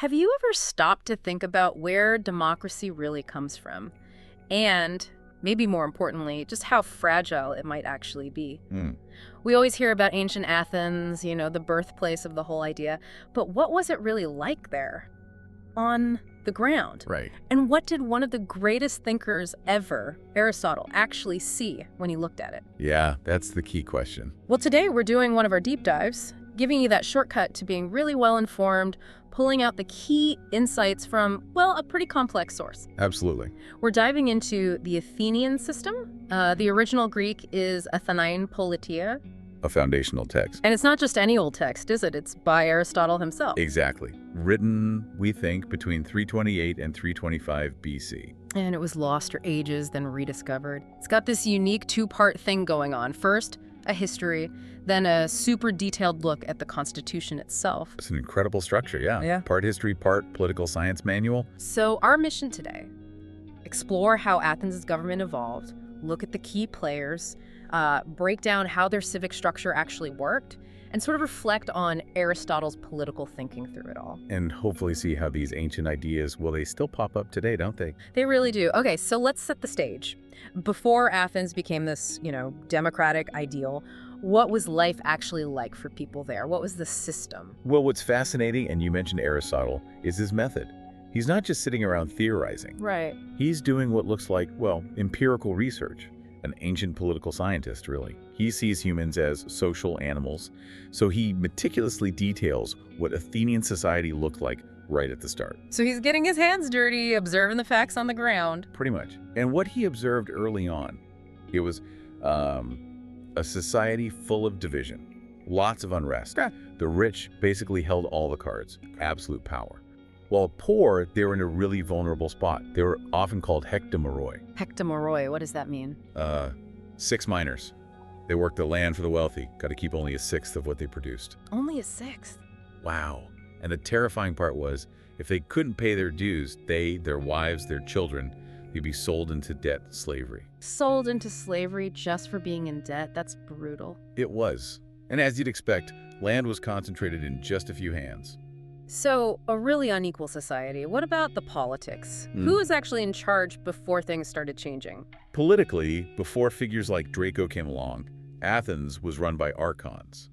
Have you ever stopped to think about where democracy really comes from? And, maybe more importantly, just how fragile it might actually be. Hmm. We always hear about ancient Athens, the birthplace of the whole idea. But what was it really like there? On the ground? Right. And what did one of the greatest thinkers ever, Aristotle, actually see when he looked at it? Yeah, that's the key question. Well, today we're doing one of our deep dives, giving you that shortcut to being really well-informed, pulling out the key insights from, well, a pretty complex source. Absolutely. We're diving into the Athenian System. The original Greek is Athenian Politia. A foundational text. And it's not just any old text, is it? It's by Aristotle himself. Exactly. Written, we think, between 328 and 325 BC. And it was lost for ages, then rediscovered. It's got this unique two-part thing going on. First, a history, then a super detailed look at the Constitution itself. It's an incredible structure, yeah. Yeah. Part history, part political science manual. So our mission today, explore how Athens' government evolved, look at the key players, break down how their civic structure actually worked, and sort of reflect on Aristotle's political thinking through it all. And hopefully see how these ancient ideas, well, they still pop up today, don't they? They really do. Okay, so let's set the stage. Before Athens became this, democratic ideal, what was life actually like for people there? What was the system? Well, what's fascinating, and you mentioned Aristotle, is his method. He's not just sitting around theorizing. Right. He's doing what looks like, well, empirical research. An ancient political scientist, really. He sees humans as social animals, so he meticulously details what Athenian society looked like right at the start. So he's getting his hands dirty, observing the facts on the ground. Pretty much. And what he observed early on, it was a society full of division, lots of unrest. The rich basically held all the cards, absolute power. While poor, they were in a really vulnerable spot. They were often called hectomoroi. Hectomoroi, what does that mean? 6 miners. They worked the land for the wealthy, got to keep only a sixth of what they produced. Only a sixth? Wow. And the terrifying part was, if they couldn't pay their dues, they, their wives, their children, they'd be sold into debt slavery. Sold into slavery just for being in debt? That's brutal. It was. And as you'd expect, land was concentrated in just a few hands. So, a really unequal society. What about the politics? Who was actually in charge before things started changing? Politically, before figures like Draco came along, Athens was run by archons.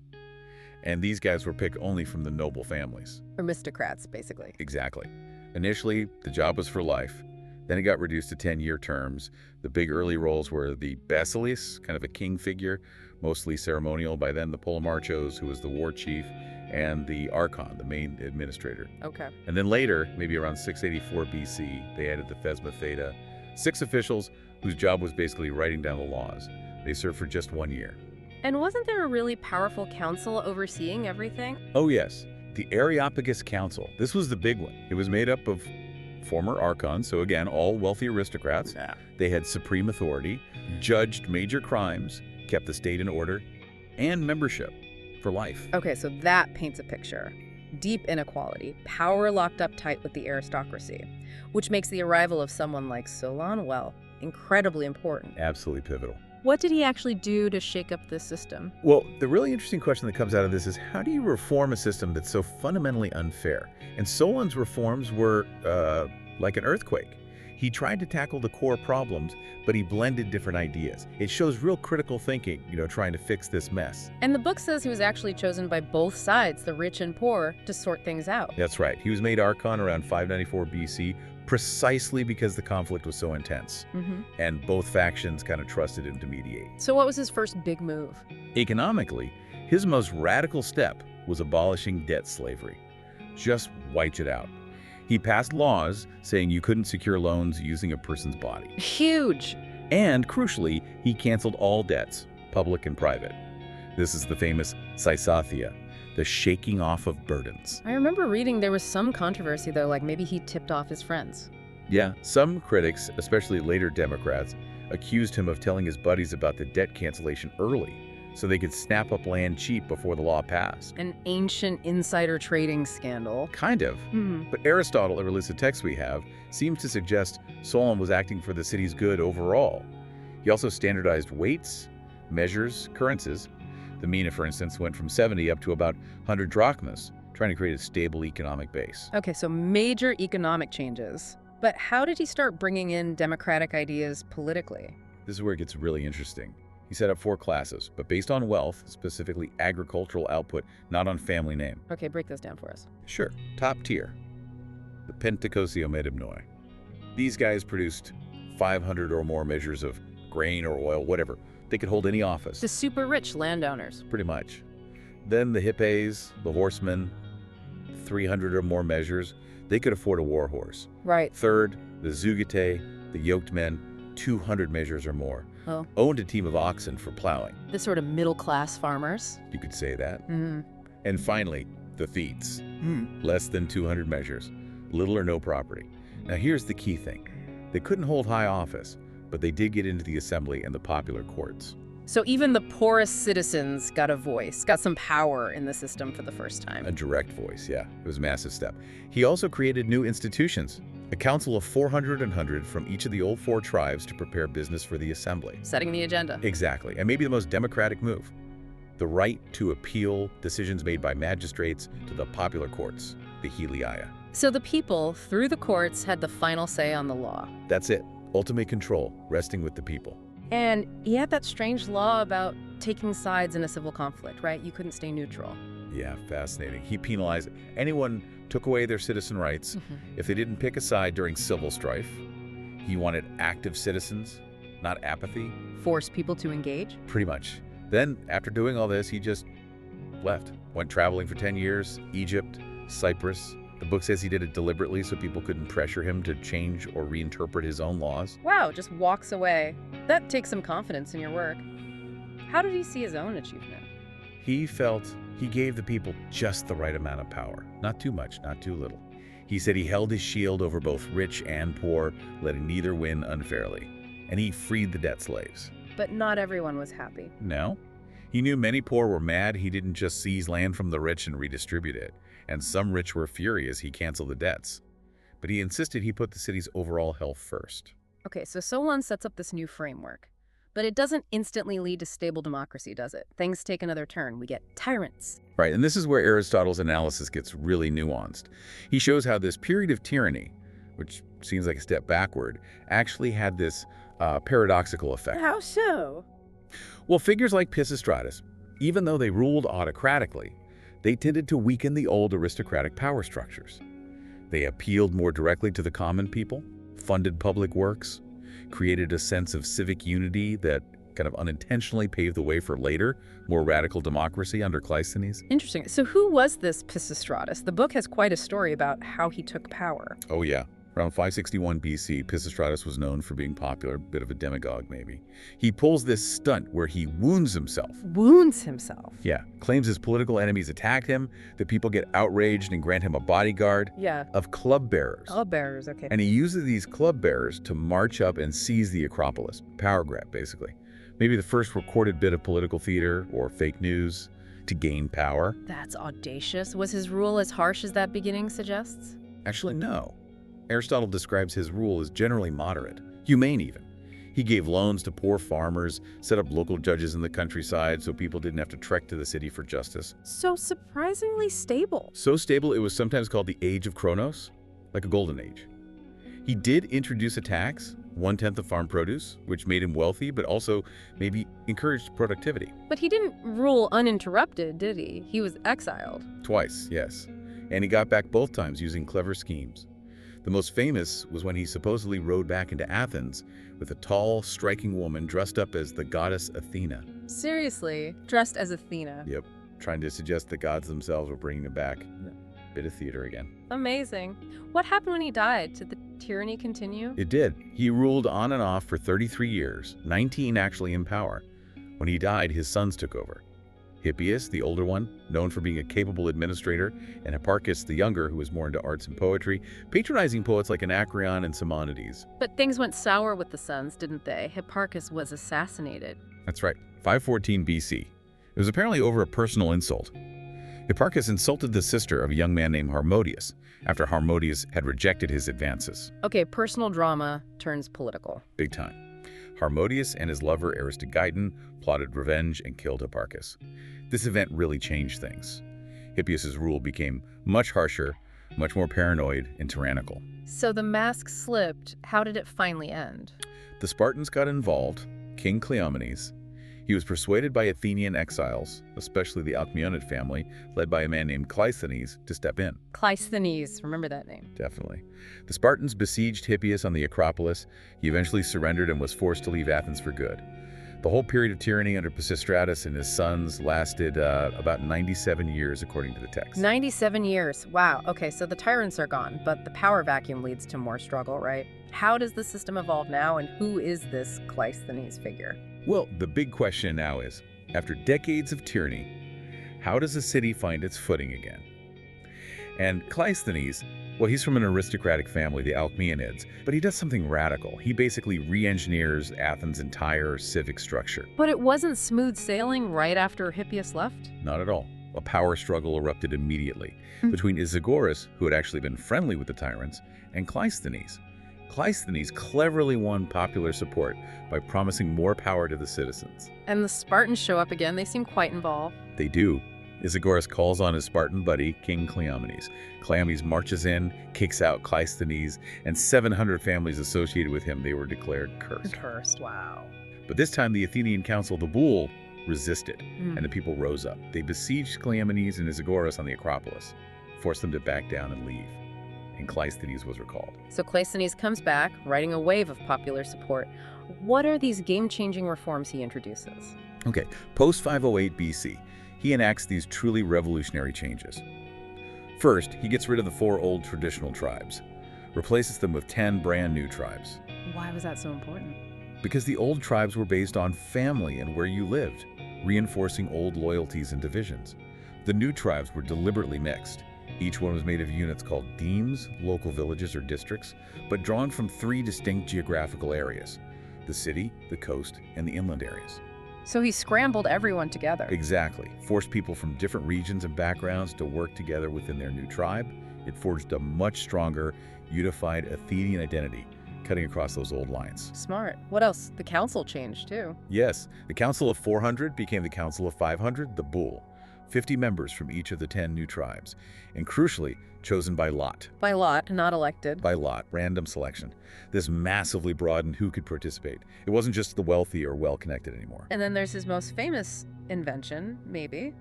And these guys were picked only from the noble families. Aristocrats, basically. Exactly. Initially, the job was for life. Then it got reduced to 10-year terms. The big early roles were the basileus, kind of a king figure, mostly ceremonial. By then, the polemarchos, who was the war chief, and the archon, the main administrator. Okay. And then later, maybe around 684 BC, they added the thesma theta, 6 officials whose job was basically writing down the laws. They served for just 1 year. And wasn't there a really powerful council overseeing everything? Oh yes, the Areopagus Council. This was the big one. It was made up of former archons, so again, all wealthy aristocrats. Yeah. They had supreme authority, judged major crimes, kept the state in order, and membership for life. Okay, so that paints a picture. Deep inequality, power locked up tight with the aristocracy, which makes the arrival of someone like Solon, well, incredibly important. Absolutely pivotal. What did he actually do to shake up this system? Well, the really interesting question that comes out of this is, how do you reform a system that's so fundamentally unfair? And Solon's reforms were like an earthquake. He tried to tackle the core problems, but he blended different ideas. It shows real critical thinking, trying to fix this mess. And the book says he was actually chosen by both sides, the rich and poor, to sort things out. That's right. He was made archon around 594 BC, precisely because the conflict was so intense. And both factions kind of trusted him to mediate. So what was his first big move? Economically, his most radical step was abolishing debt slavery. Just wiped it out. He passed laws saying you couldn't secure loans using a person's body. Huge! And crucially, he canceled all debts, public and private. This is the famous Cleisthenes, the shaking off of burdens. I remember reading there was some controversy, though, like maybe he tipped off his friends. Yeah, some critics, especially later Democrats, accused him of telling his buddies about the debt cancellation early, so they could snap up land cheap before the law passed. An ancient insider trading scandal. Kind of. But Aristotle, or at least the text we have, seems to suggest Solon was acting for the city's good overall. He also standardized weights, measures, currencies. The mina, for instance, went from 70 up to about 100 drachmas, trying to create a stable economic base. Okay, so major economic changes. But how did he start bringing in democratic ideas politically? This is where it gets really interesting. He set up 4 classes, but based on wealth, specifically agricultural output, not on family name. Okay, break this down for us. Sure, top tier, the Pentecosiometimnoi. These guys produced 500 or more measures of grain or oil, whatever. They could hold any office. The super rich landowners. Pretty much. Then the Hippes, the horsemen, 300 or more measures. They could afford a war horse. Right. Third, the Zugite, the yoked men, 200 measures or more. Oh. Owned a team of oxen for plowing. The sort of middle-class farmers. You could say that. Mm. And finally, the Thetes. Less than 200 measures. Little or no property. Now here's the key thing. They couldn't hold high office, but they did get into the assembly and the popular courts. So even the poorest citizens got a voice, got some power in the system for the first time. A direct voice, yeah. It was a massive step. He also created new institutions. A council of 400 and 100 from each of the old 4 tribes to prepare business for the assembly. Setting the agenda. Exactly, and maybe the most democratic move. The right to appeal decisions made by magistrates to the popular courts, the Heliaia. So the people, through the courts, had the final say on the law. That's it. Ultimate control, resting with the people. And he had that strange law about taking sides in a civil conflict, right? You couldn't stay neutral. Yeah, fascinating. He penalized anyone took away their citizen rights if they didn't pick a side during civil strife. He wanted active citizens, not apathy. Force people to engage? Pretty much. Then, after doing all this, he just left. Went traveling for 10 years, Egypt, Cyprus. The book says he did it deliberately so people couldn't pressure him to change or reinterpret his own laws. Wow, just walks away. That takes some confidence in your work. How did he see his own achievement? He felt he gave the people just the right amount of power. Not too much, not too little. He said he held his shield over both rich and poor, letting neither win unfairly. And he freed the debt slaves. But not everyone was happy. No. He knew many poor were mad he didn't just seize land from the rich and redistribute it. And some rich were furious he canceled the debts. But he insisted he put the city's overall health first. Okay, so Solon sets up this new framework. But it doesn't instantly lead to stable democracy, does it? Things take another turn. We get tyrants. Right, and this is where Aristotle's analysis gets really nuanced. He shows how this period of tyranny, which seems like a step backward, actually had this paradoxical effect. How so? Well, figures like Pisistratus, even though they ruled autocratically, they tended to weaken the old aristocratic power structures. They appealed more directly to the common people, funded public works, created a sense of civic unity that kind of unintentionally paved the way for later, more radical democracy under Cleisthenes. Interesting. So who was this Pisistratus? The book has quite a story about how he took power. Oh yeah. Around 561 BC, Pisistratus was known for being popular, a bit of a demagogue maybe. He pulls this stunt where he wounds himself. Wounds himself? Yeah, claims his political enemies attacked him, the people get outraged and grant him a bodyguard of club bearers. Club bearers, okay. And he uses these club bearers to march up and seize the Acropolis. Power grab, basically. Maybe the first recorded bit of political theater or fake news to gain power. That's audacious. Was his rule as harsh as that beginning suggests? Actually, no. Aristotle describes his rule as generally moderate, humane even. He gave loans to poor farmers, set up local judges in the countryside so people didn't have to trek to the city for justice. So surprisingly stable. So stable it was sometimes called the Age of Chronos, like a golden age. He did introduce a tax, 1/10 of farm produce, which made him wealthy, but also maybe encouraged productivity. But he didn't rule uninterrupted, did he? He was exiled. Twice, yes. And he got back both times using clever schemes. The most famous was when he supposedly rode back into Athens with a tall, striking woman dressed up as the goddess Athena. Seriously? Dressed as Athena? Yep, trying to suggest the gods themselves were bringing him back. Bit of theater again. Amazing. What happened when he died? Did the tyranny continue? It did. He ruled on and off for 33 years, 19 actually in power. When he died, his sons took over. Hippias, the older one, known for being a capable administrator, and Hipparchus, the younger, who was more into arts and poetry, patronizing poets like Anacreon and Simonides. But things went sour with the sons, didn't they? Hipparchus was assassinated. That's right, 514 BC. It was apparently over a personal insult. Hipparchus insulted the sister of a young man named Harmodius, after Harmodius had rejected his advances. Okay, personal drama turns political. Big time. Harmodius and his lover Aristogiton plotted revenge and killed Hipparchus. This event really changed things. Hippias's rule became much harsher, much more paranoid and tyrannical. So the mask slipped. How did it finally end? The Spartans got involved. King Cleisthenes. He was persuaded by Athenian exiles, especially the Alcmaeonid family, led by a man named Cleisthenes, to step in. Cleisthenes, remember that name. Definitely. The Spartans besieged Hippias on the Acropolis. He eventually surrendered and was forced to leave Athens for good. The whole period of tyranny under Pisistratus and his sons lasted about 97 years, according to the text. 97 years. Wow. Okay, so the tyrants are gone, but the power vacuum leads to more struggle, right? How does the system evolve now, and who is this Cleisthenes figure? Well, the big question now is, after decades of tyranny, how does a city find its footing again? And Cleisthenes, well, he's from an aristocratic family, the Alcmaeonids, but he does something radical. He basically re-engineers Athens' entire civic structure. But it wasn't smooth sailing right after Hippias left? Not at all. A power struggle erupted immediately between Isagoras, who had actually been friendly with the tyrants, and Cleisthenes. Cleisthenes cleverly won popular support by promising more power to the citizens. And the Spartans show up again. They seem quite involved. They do. Isagoras calls on his Spartan buddy, King Cleisthenes. Cleisthenes marches in, kicks out Cleisthenes, and 700 families associated with him, they were declared cursed. Cursed, wow. But this time the Athenian council, the Bull, resisted, and the people rose up. They besieged Cleisthenes and Isagoras on the Acropolis, forced them to back down and leave. And Cleisthenes was recalled. So Cleisthenes comes back, riding a wave of popular support. What are these game-changing reforms he introduces? Okay, post-508 BC, he enacts these truly revolutionary changes. First, he gets rid of the 4 old traditional tribes, replaces them with 10 brand new tribes. Why was that so important? Because the old tribes were based on family and where you lived, reinforcing old loyalties and divisions. The new tribes were deliberately mixed. Each one was made of units called demes, local villages or districts, but drawn from 3 distinct geographical areas: the city, the coast, and the inland areas. So he scrambled everyone together. Exactly. Forced people from different regions and backgrounds to work together within their new tribe. It forged a much stronger, unified Athenian identity, cutting across those old lines. Smart. What else? The council changed, too. Yes, the Council of 400 became the Council of 500, the Bull. 50 members from each of the 10 new tribes, and crucially, chosen by lot. By lot, not elected. By lot, random selection. This massively broadened who could participate. It wasn't just the wealthy or well-connected anymore. And then there's his most famous invention, maybe,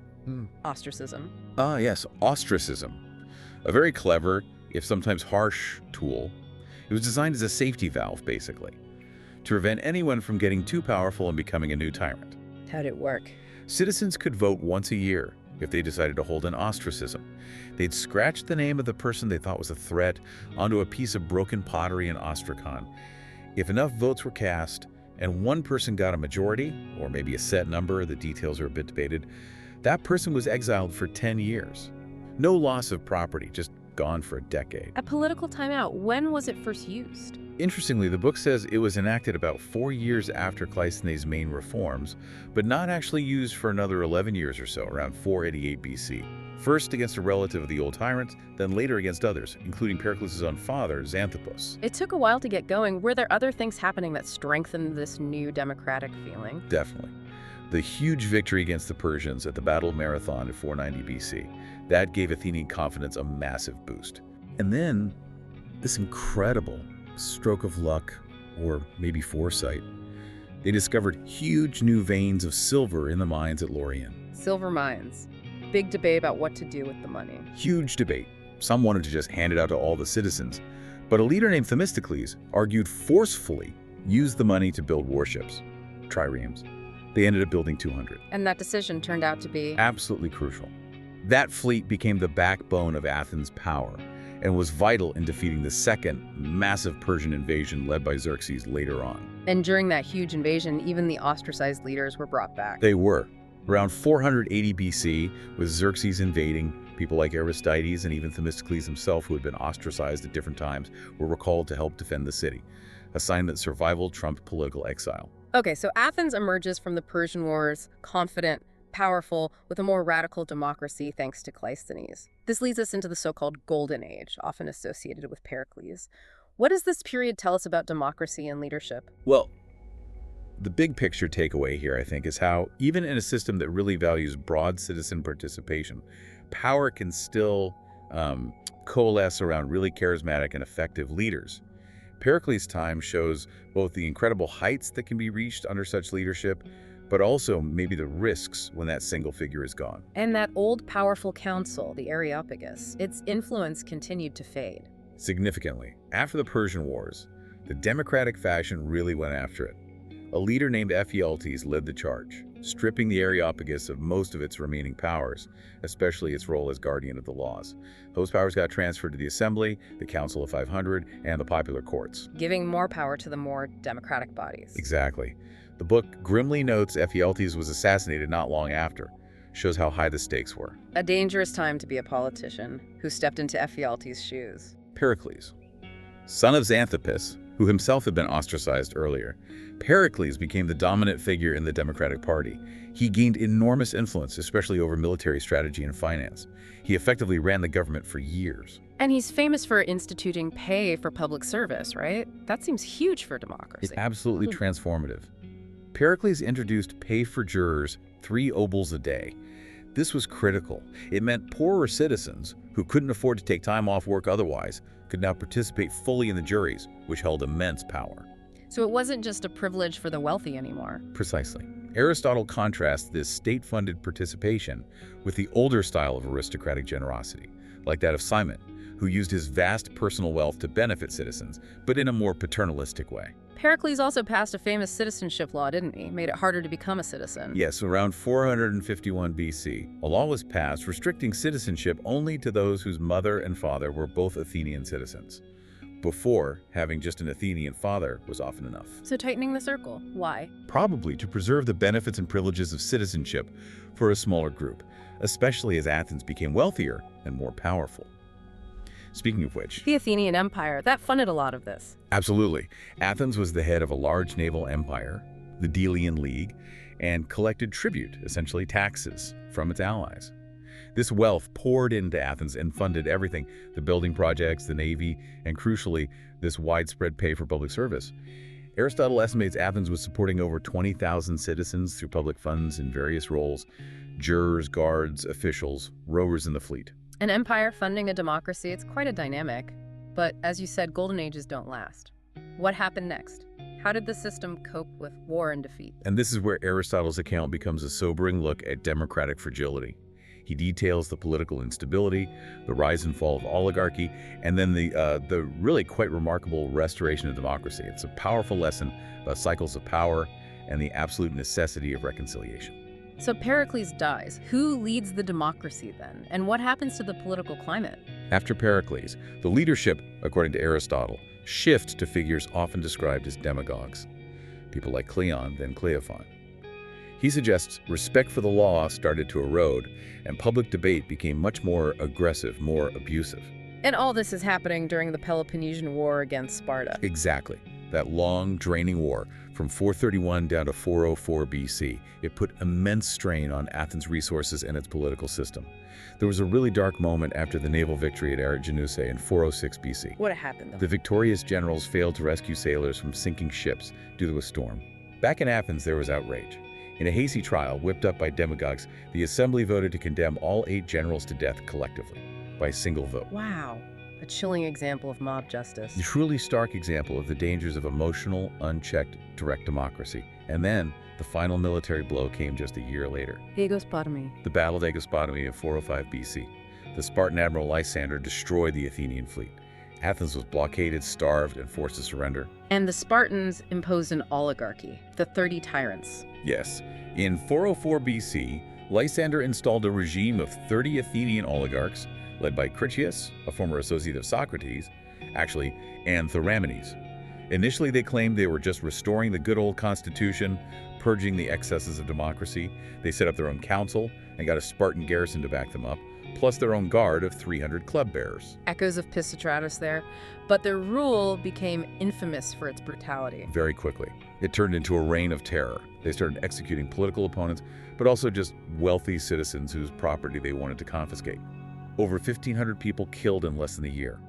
ostracism. Ah, yes, ostracism. A very clever, if sometimes harsh, tool. It was designed as a safety valve, basically, to prevent anyone from getting too powerful and becoming a new tyrant. How'd it work? Citizens could vote once a year if they decided to hold an ostracism. They'd scratch the name of the person they thought was a threat onto a piece of broken pottery in Ostracon. If enough votes were cast and one person got a majority, or maybe a set number, the details are a bit debated, that person was exiled for 10 years. No loss of property, just gone for a decade. A political timeout. When was it first used? Interestingly, the book says it was enacted about 4 years after Cleisthenes' main reforms, but not actually used for another 11 years or so, around 488 BC. First against a relative of the old tyrants, then later against others, including Pericles' own father, Xanthippus. It took a while to get going. Were there other things happening that strengthened this new democratic feeling? Definitely. The huge victory against the Persians at the Battle of Marathon in 490 BC. That gave Athenian confidence a massive boost. And then, this incredible stroke of luck, or maybe foresight. They discovered huge new veins of silver in the mines at Laurion. Silver mines. Big debate about what to do with the money. Huge debate. Some wanted to just hand it out to all the citizens. But a leader named Themistocles argued forcefully use the money to build warships, triremes. They ended up building 200. And that decision turned out to be absolutely crucial. That fleet became the backbone of Athens' power and was vital in defeating the second massive Persian invasion led by Xerxes later on. And during that huge invasion, even the ostracized leaders were brought back. They were. Around 480 BC, with Xerxes invading, people like Aristides and even Themistocles himself, who had been ostracized at different times, were recalled to help defend the city, a sign that survival trumped political exile. Okay, so Athens emerges from the Persian Wars confident, powerful, with a more radical democracy thanks to Cleisthenes. This leads us into the so-called Golden Age, often associated with Pericles. What does this period tell us about democracy and leadership? Well, the big picture takeaway here, I think, is how, even in a system that really values broad citizen participation, power can still coalesce around really charismatic and effective leaders. Pericles' time shows both the incredible heights that can be reached under such leadership, but also maybe the risks when that single figure is gone. And that old powerful council, the Areopagus, its influence continued to fade. Significantly, after the Persian Wars, the democratic faction really went after it. A leader named Ephialtes led the charge, stripping the Areopagus of most of its remaining powers, especially its role as guardian of the laws. Those powers got transferred to the Assembly, the Council of 500, and the popular courts. Giving more power to the more democratic bodies. Exactly. The book grimly notes Ephialtes was assassinated not long after. Shows how high the stakes were. A dangerous time to be a politician who stepped into Ephialtes' shoes. Pericles, son of Xanthippus, who himself had been ostracized earlier, Pericles became the dominant figure in the Democratic Party. He gained enormous influence, especially over military strategy and finance. He effectively ran the government for years. And he's famous for instituting pay for public service, right? That seems huge for democracy. It's absolutely transformative. Pericles introduced pay for jurors 3 obols a day. This was critical. It meant poorer citizens, who couldn't afford to take time off work otherwise, could now participate fully in the juries, which held immense power. So it wasn't just a privilege for the wealthy anymore. Precisely. Aristotle contrasts this state-funded participation with the older style of aristocratic generosity, like that of Cimon, who used his vast personal wealth to benefit citizens, but in a more paternalistic way. Pericles also passed a famous citizenship law, didn't he? Made it harder to become a citizen. Yes, around 451 BC, a law was passed restricting citizenship only to those whose mother and father were both Athenian citizens. Before, having just an Athenian father was often enough. So tightening the circle. Why? Probably to preserve the benefits and privileges of citizenship for a smaller group, especially as Athens became wealthier and more powerful. Speaking of which, The Athenian Empire, that funded a lot of this. absolutely. Athens was the head of a large naval empire, the Delian League, and collected tribute, essentially taxes, from its allies. This wealth poured into Athens and funded everything, the building projects, the navy, and crucially, this widespread pay for public service. Aristotle estimates Athens was supporting over 20,000 citizens through public funds in various roles: jurors, guards, officials, rowers in the fleet. An empire funding a democracy, it's quite a dynamic. But as you said, golden ages don't last. What happened next? How did the system cope with war and defeat? And this is where Aristotle's account becomes a sobering look at democratic fragility. He details the political instability, the rise and fall of oligarchy, and then the really quite remarkable restoration of democracy. It's a powerful lesson about cycles of power and the absolute necessity of reconciliation. So Pericles dies. Who leads the democracy then? And what happens to the political climate? After Pericles, the leadership, according to Aristotle, shifts to figures often described as demagogues, people like Cleon, then Cleophon. He suggests respect for the law started to erode, and public debate became much more aggressive, more abusive. And all this is happening during the Peloponnesian War against Sparta. Exactly. That long, draining war from 431 down to 404 BC. It put immense strain on Athens' resources and its political system. There was a really dark moment after the naval victory at Aristides in 406 BC. What happened though? The victorious generals failed to rescue sailors from sinking ships due to a storm. Back in Athens, there was outrage. In a hasty trial whipped up by demagogues, the assembly voted to condemn all 8 generals to death collectively, by a single vote. Wow. A chilling example of mob justice. A truly stark example of the dangers of emotional, unchecked, direct democracy. And then, the final military blow came just a year later. Aegospotamy. The Battle of Aegospotamy of 405 BC. The Spartan admiral Lysander destroyed the Athenian fleet. Athens was blockaded, starved, and forced to surrender. And the Spartans imposed an oligarchy, the 30 Tyrants. Yes, in 404 BC, Lysander installed a regime of 30 Athenian oligarchs, led by Critias, a former associate of Socrates, and Thyramines. Initially, they claimed they were just restoring the good old constitution, purging the excesses of democracy. They set up their own council and got a Spartan garrison to back them up, plus their own guard of 300 club bearers. Echoes of Pisistratus there, but their rule became infamous for its brutality. Very quickly, it turned into a reign of terror. They started executing political opponents, but also just wealthy citizens whose property they wanted to confiscate. Over 1,500 people killed in less than a year.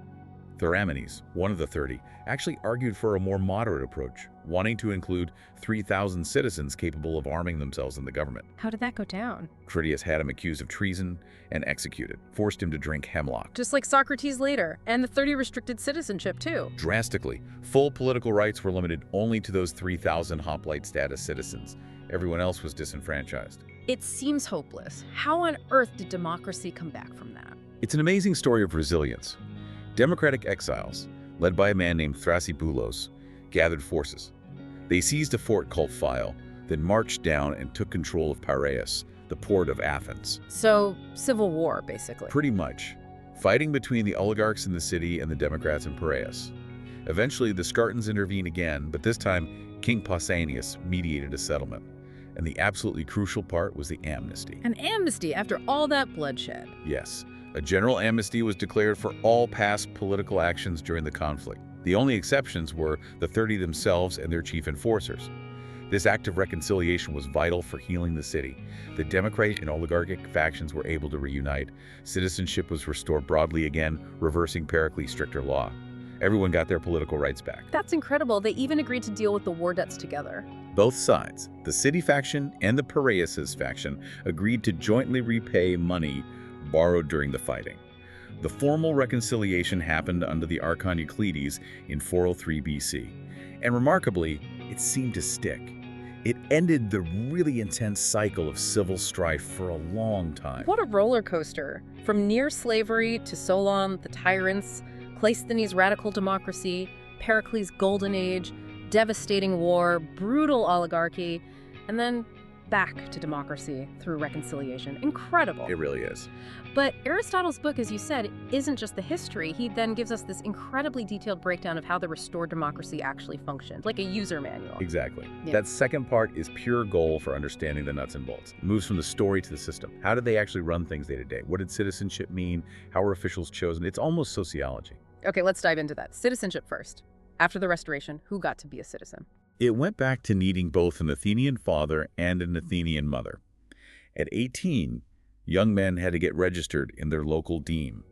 Theramenes, one of the 30, actually argued for a more moderate approach, wanting to include 3,000 citizens capable of arming themselves in the government. How did that go down? Critias had him accused of treason and executed, forced him to drink hemlock. Just like Socrates later, and the 30 restricted citizenship too. Drastically, full political rights were limited only to those 3,000 hoplite status citizens. Everyone else was disenfranchised. It seems hopeless. How on earth did democracy come back from that? It's an amazing story of resilience. Democratic exiles, led by a man named Thrasybulus, gathered forces. They seized a fort called Phyle, then marched down and took control of Piraeus, the port of Athens. So, civil war, basically. Pretty much. Fighting between the oligarchs in the city and the Democrats in Piraeus. Eventually, the Spartans intervened again, but this time, King Pausanias mediated a settlement. And the absolutely crucial part was the amnesty. An amnesty after all that bloodshed. Yes. A general amnesty was declared for all past political actions during the conflict. The only exceptions were the 30 themselves and their chief enforcers. This act of reconciliation was vital for healing the city. The democratic and oligarchic factions were able to reunite. Citizenship was restored broadly again, reversing Pericles' stricter law. Everyone got their political rights back. That's incredible. They even agreed to deal with the war debts together. Both sides, the city faction and the Piraeus faction, agreed to jointly repay money borrowed during the fighting. The formal reconciliation happened under the Archon Euclides in 403 BC, and remarkably, it seemed to stick. It ended the really intense cycle of civil strife for a long time. What a roller coaster. From near slavery to Solon, the Tyrants, Cleisthenes' radical democracy, Pericles' golden age, devastating war, brutal oligarchy, and then back to democracy through reconciliation. Incredible. It really is. But Aristotle's book, as you said, isn't just the history. He then gives us this incredibly detailed breakdown of how the restored democracy actually functioned, like a user manual. Exactly. Yeah. That second part is pure gold for understanding the nuts and bolts. It moves from the story to the system. How did they actually run things day to day? What did citizenship mean? How were officials chosen? It's almost sociology. Okay, let's dive into that. Citizenship first. After the Restoration, who got to be a citizen? It went back to needing both an Athenian father and an Athenian mother. At 18, young men had to get registered in their local deme.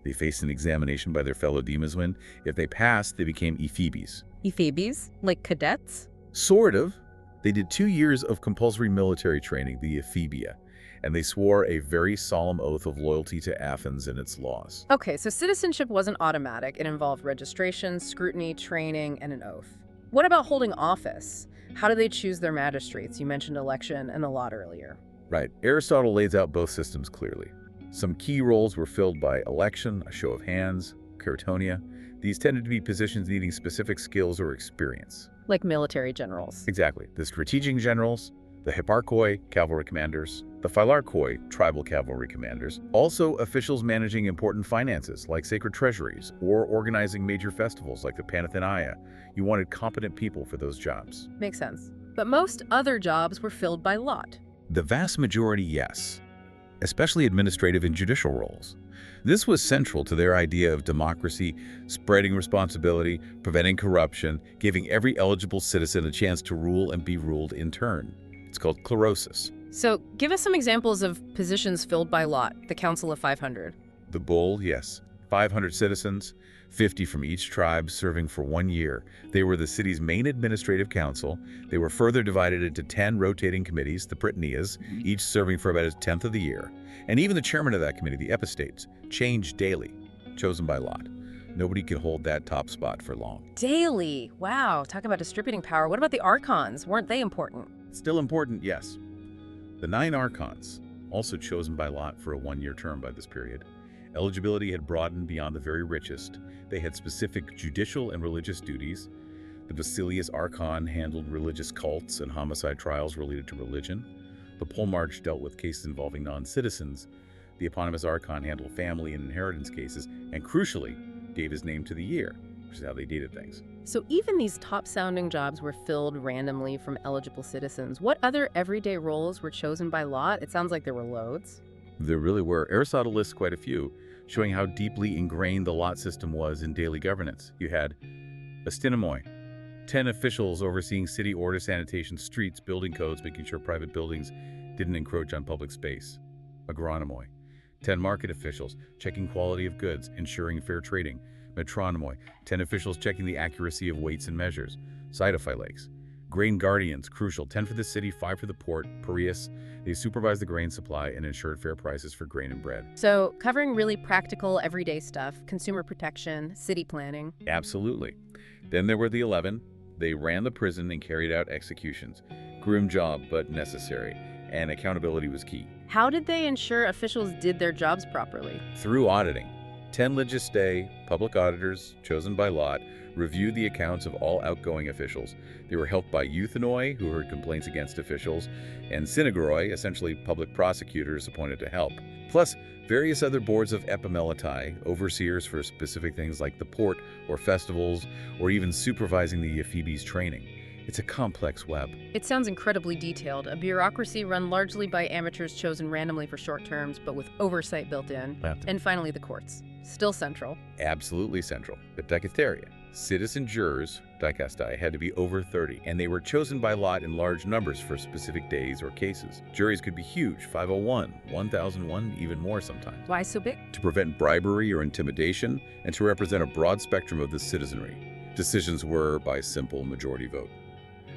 They faced an examination by their fellow demesmen. If they passed, they became ephebes. Ephebes? Like cadets? Sort of. They did 2 years of compulsory military training, the ephebia, and they swore a very solemn oath of loyalty to Athens and its laws. Okay, so citizenship wasn't automatic. It involved registration, scrutiny, training, and an oath. What about holding office? How do they choose their magistrates? You mentioned election and a lot earlier. Right. Aristotle lays out both systems clearly. Some key roles were filled by election, a show of hands, kertonia. These tended to be positions needing specific skills or experience. Like military generals. Exactly. The strategic generals, the hipparchoi, cavalry commanders, the phylarchoi, tribal cavalry commanders, also officials managing important finances like sacred treasuries or organizing major festivals like the Panathenaea. You wanted competent people for those jobs. Makes sense. But most other jobs were filled by lot. The vast majority, yes, especially administrative and judicial roles. This was central to their idea of democracy, spreading responsibility, preventing corruption, giving every eligible citizen a chance to rule and be ruled in turn. It's called klerosis. So give us some examples of positions filled by lot, the Council of 500. The bull, yes. 500 citizens, 50 from each tribe serving for 1 year. They were the city's main administrative council. They were further divided into 10 rotating committees, the prytanias, each serving for about a tenth of the year. And even the chairman of that committee, the epistates, changed daily, chosen by lot. Nobody could hold that top spot for long. Daily. Wow, talk about distributing power. What about the archons? Weren't they important? Still important, yes. The 9 archons, also chosen by lot for a 1-year term by this period. Eligibility had broadened beyond the very richest. They had specific judicial and religious duties. The Basilius Archon handled religious cults and homicide trials related to religion. The Polemarch dealt with cases involving non-citizens. The eponymous Archon handled family and inheritance cases, and crucially, gave his name to the year, which is how they dated things. So even these top-sounding jobs were filled randomly from eligible citizens. What other everyday roles were chosen by lot? It sounds like there were loads. There really were. Aristotle lists quite a few, showing how deeply ingrained the lot system was in daily governance. You had astynomoi, 10 officials overseeing city order, sanitation, streets, building codes, making sure private buildings didn't encroach on public space. Agronomoi, 10 market officials, checking quality of goods, ensuring fair trading, metronomoi, 10 officials checking the accuracy of weights and measures, cytophylax. Grain guardians, crucial, 10 for the city, 5 for the port, Piraeus. They supervise the grain supply and ensured fair prices for grain and bread. So covering really practical, everyday stuff, consumer protection, city planning. Absolutely. Then there were the 11. They ran the prison and carried out executions. Grim job, but necessary. And accountability was key. How did they ensure officials did their jobs properly? Through auditing. 10 legistae, public auditors, chosen by lot, reviewed the accounts of all outgoing officials. They were helped by euthenoi, who heard complaints against officials, and synagoroi, essentially public prosecutors appointed to help. Plus, various other boards of epimeletai, overseers for specific things like the port or festivals, or even supervising the ephebes training. It's a complex web. It sounds incredibly detailed. A bureaucracy run largely by amateurs chosen randomly for short terms, but with oversight built in. And finally, the courts. Still central. Absolutely central. The dicasteria. Citizen jurors, dikastai, had to be over 30, and they were chosen by lot in large numbers for specific days or cases. Juries could be huge, 501, 1001, even more sometimes. Why so big? To prevent bribery or intimidation, and to represent a broad spectrum of the citizenry. Decisions were by simple majority vote.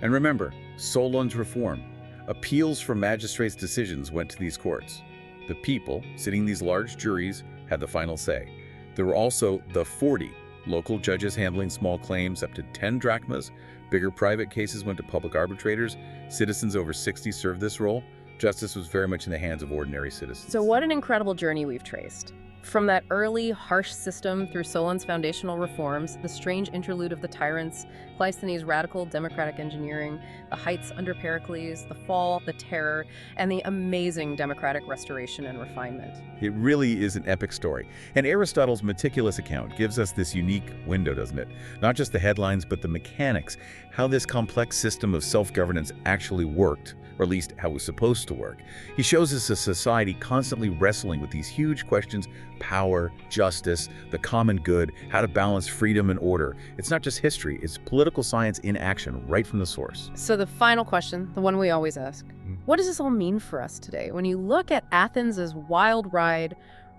And remember, Solon's reform. Appeals from magistrates' decisions went to these courts. The people, sitting in these large juries, had the final say. There were also the 40 local judges handling small claims up to 10 drachmas. Bigger private cases went to public arbitrators. Citizens over 60 served this role. Justice was very much in the hands of ordinary citizens. So what an incredible journey we've traced. From that early, harsh system through Solon's foundational reforms, the strange interlude of the Tyrants, Cleisthenes' radical democratic engineering, the heights under Pericles, the fall, the terror, and the amazing democratic restoration and refinement. It really is an epic story. And Aristotle's meticulous account gives us this unique window, doesn't it? Not just the headlines, but the mechanics, how this complex system of self-governance actually worked, or at least how it was supposed to work. He shows us a society constantly wrestling with these huge questions: power, justice, the common good, how to balance freedom and order. It's not just history, it's political science in action right from the source. So the final question, the one we always ask, what does this all mean for us today? When you look at Athens' wild ride,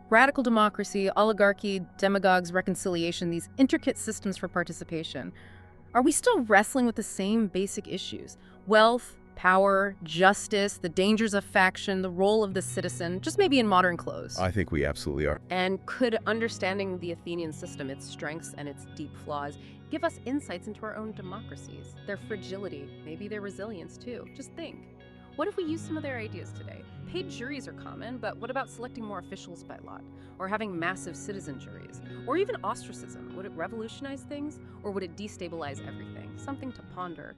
radical democracy, oligarchy, demagogues, reconciliation, these intricate systems for participation, are we still wrestling with the same basic issues? Wealth, power, justice, the dangers of faction, the role of the citizen, just maybe in modern clothes. I think we absolutely are. And could understanding the Athenian system, its strengths and its deep flaws, give us insights into our own democracies, their fragility, maybe their resilience too? Just think. What if we use some of their ideas today? Paid juries are common, but what about selecting more officials by lot? Or having massive citizen juries? Or even ostracism? Would it revolutionize things? Or would it destabilize everything? Something to ponder.